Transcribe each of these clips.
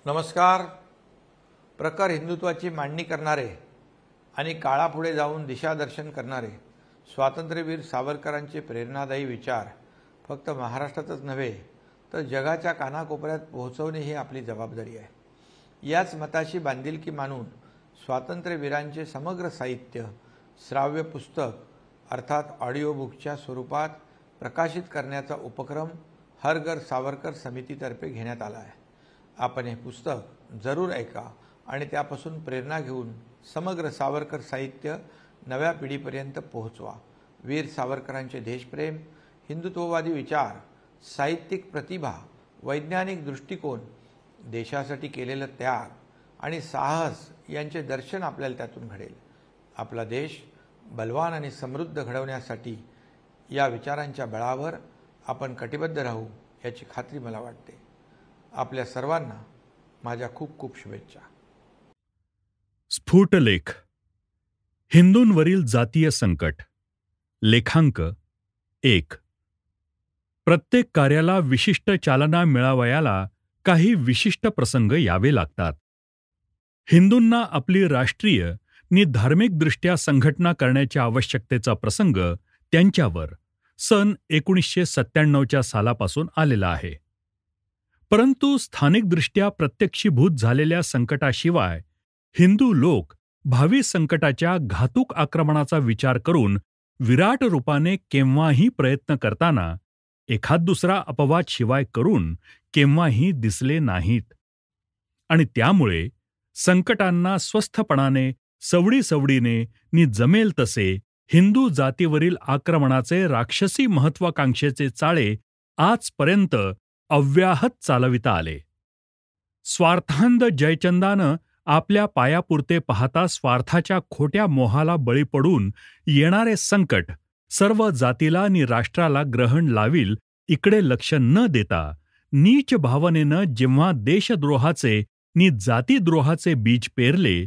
नमस्कार. प्रखर हिंदुत्वाची मांडणी करणारे आणि काळापुढे जाऊन दिशादर्शन करणारे स्वातंत्र्यवीर सावरकरांचे प्रेरणादायी विचार फक्त महाराष्ट्रातच नव्हे तर जगाच्या कानाकोपऱ्यात पोहोचवणे ही आपली जबाबदारी आहे. याच मताशी बांधिलकी मानून स्वातंत्र्यवीरांचे समग्र साहित्य श्राव्य पुस्तक अर्थात ऑडिओ बुकच्या स्वरूपात प्रकाशित करण्याचा उपक्रम हर घर सावरकर समितीतर्फे घेण्यात आला आहे. आपण हे पुस्तक जरूर ऐका आणि त्यापासून प्रेरणा घेऊन समग्र सावरकर साहित्य नव्या पिढीपर्यंत पोहोचवा. वीर सावरकरांचे देशप्रेम, हिंदुत्ववादी विचार, साहित्यिक प्रतिभा, वैज्ञानिक दृष्टिकोन, देशासाठी केलेलं त्याग आणि साहस यांचे दर्शन आपल्याला त्यातून घडेल. आपला देश बलवान आणि समृद्ध घडवण्यासाठी या विचारांच्या बळावर आपण कटिबद्ध राहू याची खात्री मला वाटते. आपल्या सर्वांना माझ्या खूप खूप शुभेच्छा. स्फुटलेख. हिंदूंवरील जातीय संकट. लेखांक 1. प्रत्येक कार्याला विशिष्ट चालना मिळावयाला काही विशिष्ट प्रसंग यावे लागतात. हिंदूंना आपली राष्ट्रीय नि धार्मिकदृष्ट्या संघटना करण्याच्या आवश्यकतेचा प्रसंग त्यांच्यावर सन 1997च्या सालापासून आलेला आहे. परंतु स्थानिकदृष्ट्या प्रत्यक्षीभूत झालेल्या संकटाशिवाय हिंदू लोक भावी संकटाच्या घातक आक्रमणाचा विचार करून विराट रूपाने केव्हाही प्रयत्न करताना एखाद दुसरा अपवाद शिवाय करून केव्हाही दिसले नाहीत. आणि त्यामुळे संकटांना स्वस्थपणाने सवडीने नि जमेल तसे हिंदू जातीवरील आक्रमणाचे राक्षसी महत्वाकांक्षेचे चाळे आजपर्यंत अव्याहत चालविता आले. स्वार्थांध जयचंदानं आपल्या पायापुरते पाहता स्वार्थाच्या खोट्या मोहाला बळी पडून येणारे संकट सर्व जातीला नि राष्ट्राला ग्रहण लावील इकडे लक्ष न देता नीच भावनेनं जेव्हा देशद्रोहाचे नि जातीद्रोहाचे बीज पेरले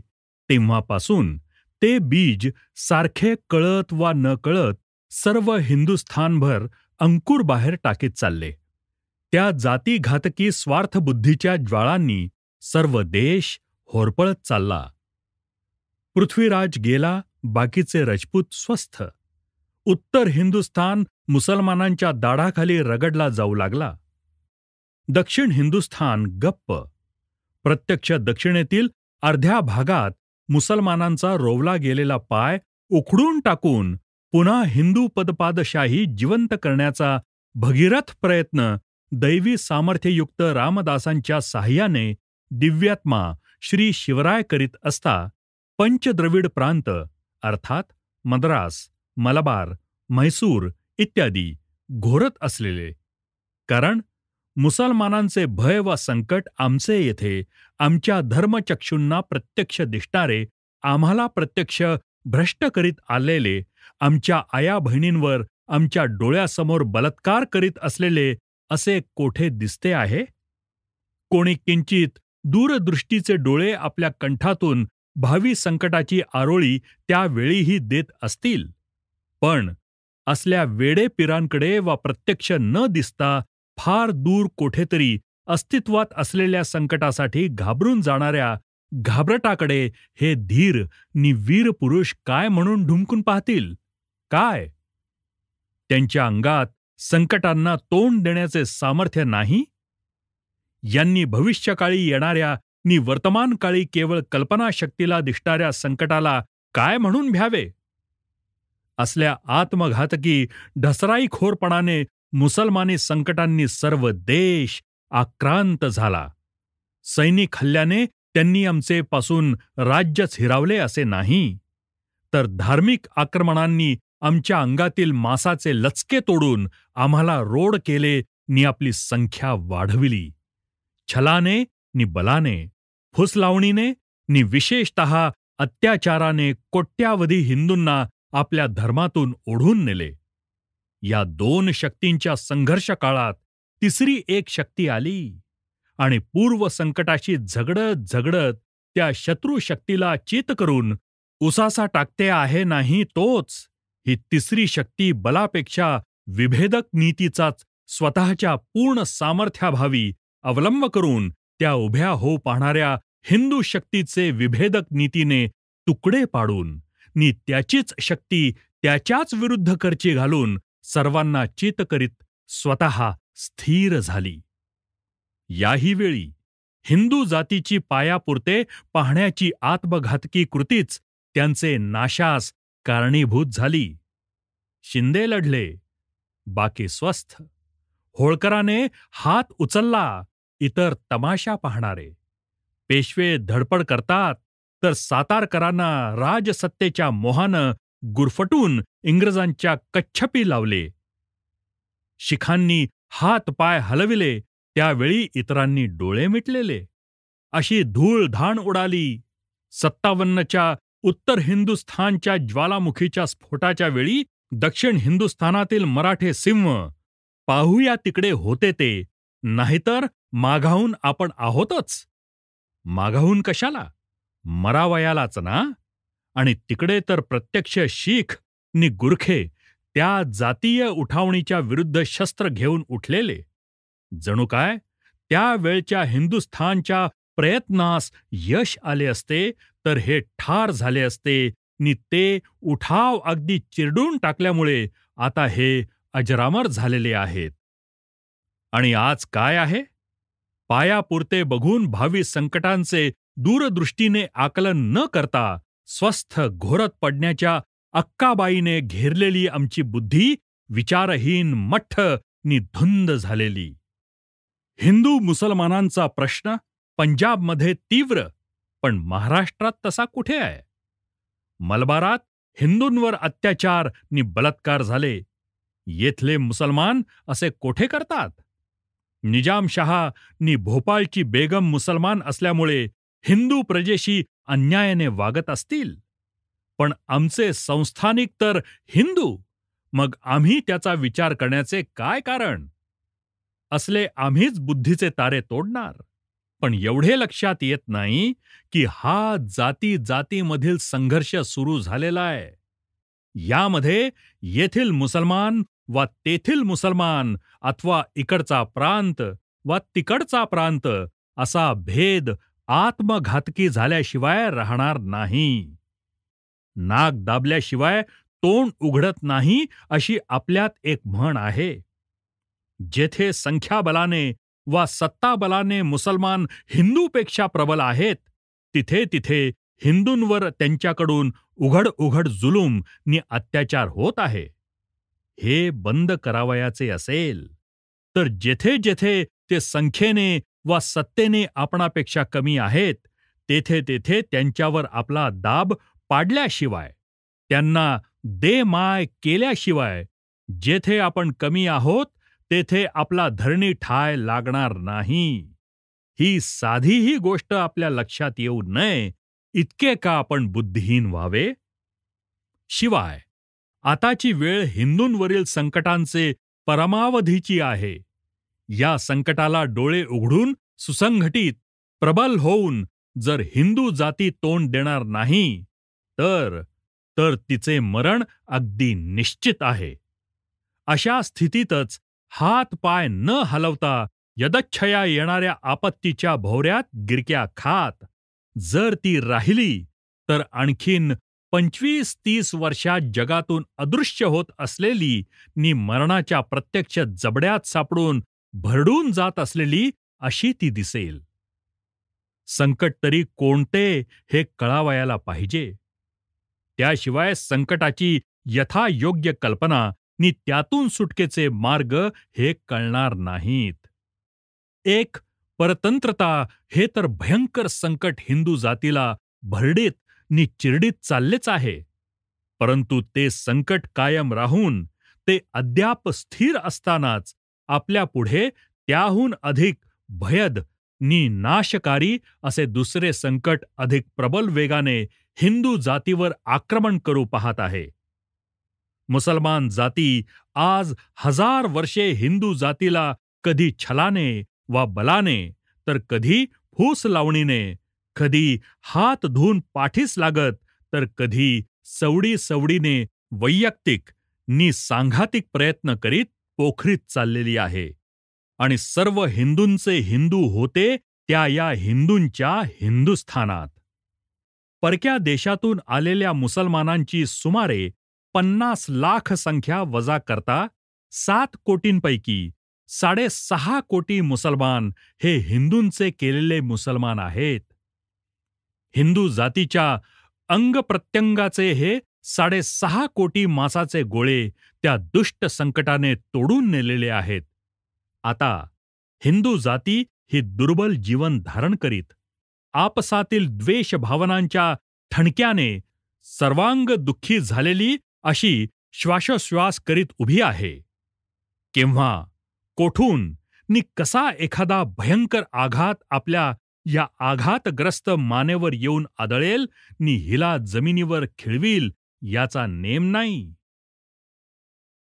तेव्हापासून ते बीज सारखे कळत वा न कळत सर्व हिंदुस्थानभर अंकुर बाहेर टाकीत चालले. त्या जातीघातकी स्वार्थबुद्धीच्या ज्वाळांनी सर्व देश होरपळत चालला. पृथ्वीराज गेला, बाकीचे राजपूत स्वस्थ. उत्तर हिंदुस्थान मुसलमानांच्या दाढाखाली रगडला जाऊ लागला. दक्षिण हिंदुस्थान गप्प. प्रत्यक्ष दक्षिणेतील अर्ध्या भागात मुसलमानांचा रोवला गेलेला पाय उखडून टाकून पुन्हा हिंदू पदपादशाही जिवंत करण्याचा भगीरथ प्रयत्न दैवी सामर्थ्ययुक्त रामदासांच्या साह्याने दिव्यात्मा श्री शिवराय करीत असता पंचद्रविड प्रांत अर्थात मद्रास, मलबार, म्हैसूर इत्यादी घोरत असलेले. कारण मुसलमानांचे भय वा संकट आमचे येथे आमच्या धर्मचक्षूंना प्रत्यक्ष दिसणारे, आम्हाला प्रत्यक्ष भ्रष्ट करीत आलेले, आमच्या आया बहिणींवर आमच्या डोळ्यासमोर बलात्कार करीत असलेले असे कोठे दिसते आहे? कोणी किंचित दूरदृष्टीचे डोळे आपल्या कंठातून भावी संकटाची आरोळी त्यावेळीही देत असतील. पण असल्या वेडे पिरांकडे वा प्रत्यक्ष न दिसता फार दूर कोठेतरी अस्तित्वात असलेल्या संकटासाठी घाबरून जाणाऱ्या घाबरटाकडे हे धीर नि वीर पुरुष काय म्हणून ढुंकून पाहतील? काय त्यांच्या अंगात संकटांना तोंड देण्याचे सामर्थ्य नाही? यांनी भविष्यकाळी येणाऱ्या नि वर्तमान काळी केवळ कल्पनाशक्तीला दिसणाऱ्या संकटाला काय म्हणून भ्यावे? असल्या आत्मघातकी ढसराईखोरपणाने मुसलमानी संकटांनी सर्व देश आक्रांत झाला. सैनिक हल्ल्याने त्यांनी आमचे पासून राज्यच हिरावले असे नाही, तर धार्मिक आक्रमणांनी आमच्या अंगातील मांसाचे लचके तोडून आम्हाला रोड केले नि आपली संख्या वाढविली. छलाने नि बलाने, फुसलावणीने नि विशेषतः अत्याचाराने कोट्यावधी हिंदूंना आपल्या धर्मातून ओढून नेले. या दोन शक्तींच्या संघर्ष काळात तिसरी एक शक्ती आली आणि पूर्व संकटाशी झगडत त्या शत्रू शक्तीला चित करून उसासा टाकते आहे नाही तोच, ही तिसरी शक्ती बलापेक्षा विभेदक नीतीचाच स्वतःच्या पूर्ण सामर्थ्याभावी अवलंब करून त्या उभ्या होऊ पाहणाऱ्या हिंदू शक्तीचे विभेदक नीतीने तुकडे पाडून नी त्याचीच शक्ती त्याच्याच विरुद्ध करची घालून सर्वांना चित करीत स्वतः स्थिर झाली. याही वेळी हिंदू जातीची पायापुरते पाहण्याची आत्मघातकी कृतीच त्यांचे नाशास कारणीभूत झाली. शिंदे लढले, बाकी स्वस्थ. होळकराने हात उचलला, इतर तमाशा पाहणारे. पेशवे धडपड करतात, तर सातारकरांना राजसत्तेच्या मोहानं गुरफटून इंग्रजांच्या कच्छपी लावले. शिखांनी हात पाय हलविले, त्यावेळी इतरांनी डोळे मिटलेले. अशी धूळधाण उडाली. 57च्या उत्तर हिंदुस्थानच्या ज्वालामुखीच्या स्फोटाच्या वेळी दक्षिण हिंदुस्थानातील मराठे सिंह पाहूया तिकडे होते ते, नाहीतर मागाहून आपण आहोतच. मागाहून कशाला? मरावयालाच ना. आणि तिकडे तर प्रत्यक्ष शीख नि गुरखे त्या जातीय उठावणीच्या विरुद्ध शस्त्र घेऊन उठलेले. जणू काय त्या वेळच्या हिंदुस्थानच्या प्रयत्नास यश आले असते, तर हे ठार झाले असते नि ते उठाव अगदी चिरडून टाकल्यामुळे आता हे अजरामर झालेले आहेत. आणि आज काय आहे? पायापुरते बघून भावी संकटांचे दूरदृष्टीने आकलन न करता स्वस्थ घोरत पडण्याच्या अक्काबाईने घेरलेली आमची बुद्धी विचारहीन मठ्ठ नि धुंद झालेली. हिंदू मुसलमानांचा प्रश्न पंजाबमध्ये तीव्र, पण महाराष्ट्रात तसा कुठे आहे? मलबारात हिंदूंवर अत्याचार नि बलात्कार झाले. येथले मुसलमान असे कोठे करतात? निजामशहा नि भोपाळची बेगम मुसलमान असल्यामुळे हिंदू प्रजेशी अन्यायाने वागत असतील. पण आमचे संस्थानिक तर हिंदू, मग आम्ही त्याचा विचार करण्याचे काय कारण? असले आम्हीच बुद्धीचे तारे तोडणार. पण एवढे लक्षात येत नाही की हा जातीमधील संघर्ष सुरू झालेला आहे. यामध्ये येथील मुसलमान वा तेथील मुसलमान अथवा इकडचा प्रांत वा तिकडचा प्रांत असा भेद आत्मघातकी झाल्याशिवाय राहणार नाही. नाक दाबल्याशिवाय तोंड उघडत नाही, अशी आपल्यात एक म्हण आहे. जेथे संख्याबलाने वा सत्ताबलाने मुसलमान हिंदूपेक्षा प्रबल आहेत, तिथे तिथे हिंदूंवर त्यांच्याकडून उघड जुलूम नि अत्याचार होत आहे. हे बंद करावयाचे असेल तर जेथे जेथे ते संख्येने वा सत्तेने आपणापेक्षा कमी आहेत, तेथे तेथे त्यांच्यावर आपला दाब पाडल्याशिवाय, त्यांना दे माय केल्याशिवाय, जेथे आपण कमी आहोत तेथे आपला धरणी ठाय लागणार नाही. ही साधीही गोष्ट आपल्या लक्षात येऊ नये इतके का आपण बुद्धिहीन व्हावे? शिवाय आताची वेळ हिंदूंवरील संकटांचे परमावधीची आहे. या संकटाला डोळे उघडून सुसंघटित प्रबल होऊन जर हिंदू जाती तोंड देणार नाही, तर तिचे मरण अगदी निश्चित आहे. अशा स्थितीतच हात पाय न हलवता यदच्छया येणाऱ्या आपत्तीच्या भोवऱ्यात गिरक्या खात जर ती राहिली, तर आणखीन 25-30 वर्षात जगातून अदृश्य होत असलेली नि मरणाच्या प्रत्यक्ष जबड्यात सापडून भरडून जात असलेली अशी ती दिसेल. संकट तरी कोणते हे कळावयाला पाहिजे. त्याशिवाय संकटाची यथायोग्य कल्पना नि त्यातून सुटकेचे मार्ग हे कळणार नाहीत. एक परतंत्रता हे तर भयंकर संकट हिंदू जातीला भरडीत नि चिरडीत चाललेच आहे. परंतु ते संकट कायम राहून ते अद्याप स्थिर असतानाच आपल्या पुढे त्याहून अधिक भयद नि नाशकारी असे दुसरे संकट अधिक प्रबल वेगाने हिंदू जातीवर आक्रमण करू पाहत आहे. मुसलमान जाती आज 1000 वर्षे हिंदू जातीला कधी छलाने वा बलाने, तर कधी फूस लावणीने, कधी हात धुवून पाठीस लागत, तर कधी सवडीने वैयक्तिक नि सांघातिक प्रयत्न करीत पोखरीत चाललेली आहे. आणि सर्व हिंदूंचे हिंदू होते त्या या हिंदूंच्या हिंदुस्थानात. परक्या देशातून आलेल्या मुसलमानांची सुमारे 50 लाख संख्या वजा करता 7 कोटींपैकी 6.5 कोटी मुसलमान हे हिंदूंचे केलेले मुसलमान आहेत. हिंदू जातीच्या अंगप्रत्यंगाचे हे 6.5 कोटी मांसाचे गोळे त्या दुष्ट संकटाने तोडून नेलेले आहेत. आता हिंदू जाती ही दुर्बल जीवन धारण करीत आपसातील द्वेष भावनांच्या ठणक्याने सर्वांग दुःखी झालेली अशी श्वासोश्वास करीत उभी आहे. केव्हा, कोठून नि कसा एखादा भयंकर आघात आपल्या या आघातग्रस्त मानेवर येऊन आदळेल नि हिला जमिनीवर खिळवील याचा नेम नाही.